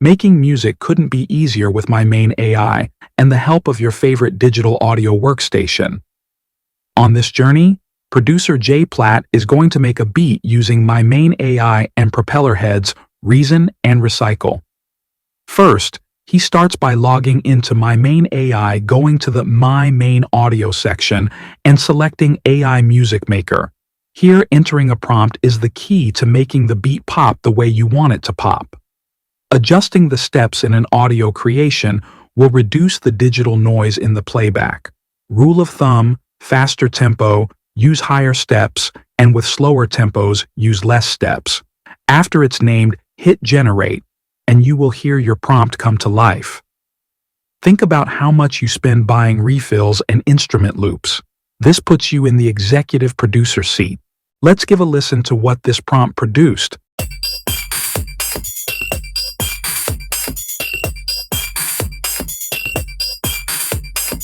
Making music couldn't be easier with my main AI and the help of your favorite digital audio workstation. On this journey, producer Jay Platt is going to make a beat using my main AI and propeller heads, Reason and Recycle. First, he starts by logging into my main AI, going to the My Main Audio section and selecting AI Music Maker. Here, entering a prompt is the key to making the beat pop the way you want it to pop. Adjusting the steps in an audio creation will reduce the digital noise in the playback. Rule of thumb, faster tempo, use higher steps, and with slower tempos, use less steps. After it's named, hit generate, and you will hear your prompt come to life. Think about how much you spend buying refills and instrument loops. This puts you in the executive producer seat. Let's give a listen to what this prompt produced.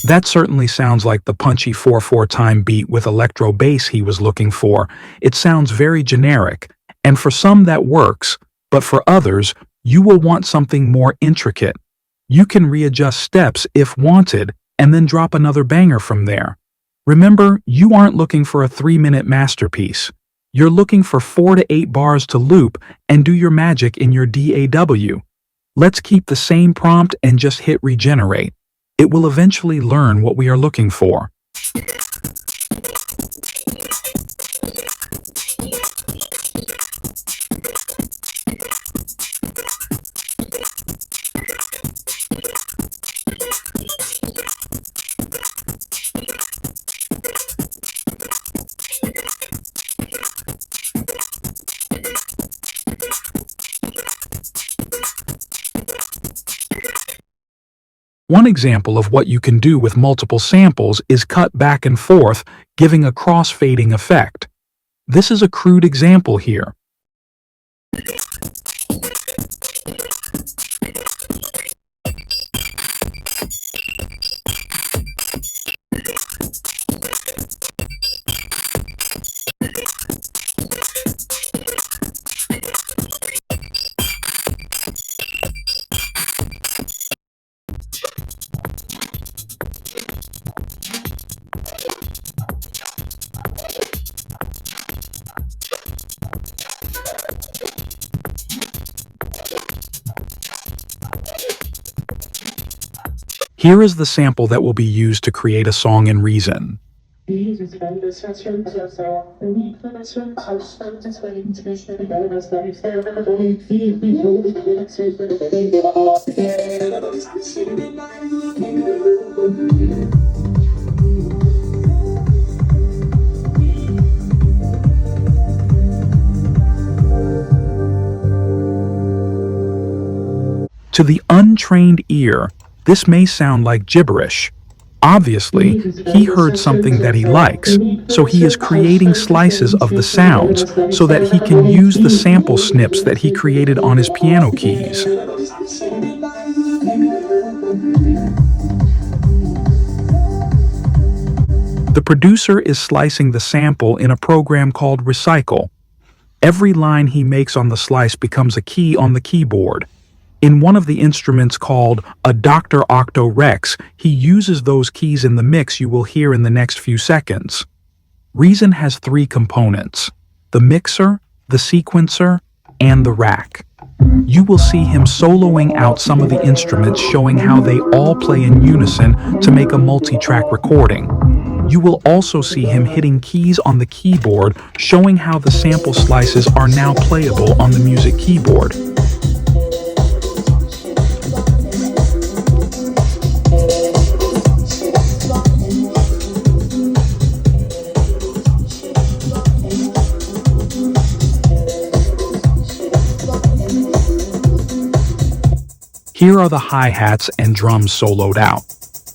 That certainly sounds like the punchy 4/4 time beat with electro bass he was looking for. It sounds very generic, and for some that works, but for others, you will want something more intricate. You can readjust steps if wanted, and then drop another banger from there. Remember, you aren't looking for a 3-minute masterpiece. You're looking for 4 to 8 bars to loop and do your magic in your DAW. Let's keep the same prompt and just hit regenerate. It will eventually learn what we are looking for. One example of what you can do with multiple samples is cut back and forth, giving a cross-fading effect. This is a crude example here. Here is the sample that will be used to create a song in Reason. To the untrained ear, this may sound like gibberish. Obviously, he heard something that he likes, so he is creating slices of the sounds so that he can use the sample snips that he created on his piano keys. The producer is slicing the sample in a program called Recycle. Every line he makes on the slice becomes a key on the keyboard. In one of the instruments called a Dr. Octo Rex, he uses those keys in the mix you will hear in the next few seconds. Reason has 3 components: the mixer, the sequencer, and the rack. You will see him soloing out some of the instruments, showing how they all play in unison to make a multi-track recording. You will also see him hitting keys on the keyboard, showing how the sample slices are now playable on the music keyboard. Here are the hi-hats and drums soloed out.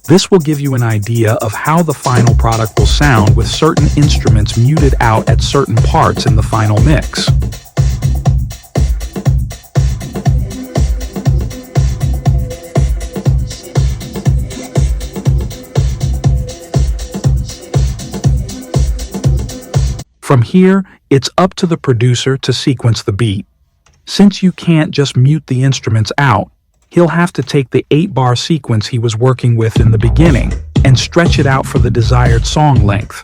This will give you an idea of how the final product will sound with certain instruments muted out at certain parts in the final mix. From here, it's up to the producer to sequence the beat. Since you can't just mute the instruments out, he'll have to take the 8-bar sequence he was working with in the beginning and stretch it out for the desired song length.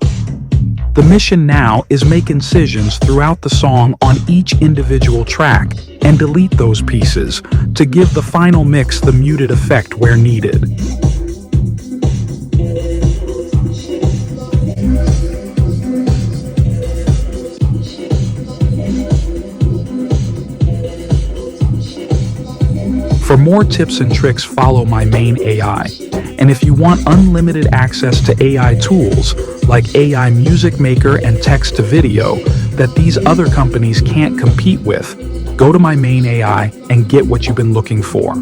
The mission now is make incisions throughout the song on each individual track and delete those pieces to give the final mix the muted effect where needed. For more tips and tricks, follow my main AI. And if you want unlimited access to AI tools like AI Music Maker and text to video that these other companies can't compete with, go to my main AI and get what you've been looking for.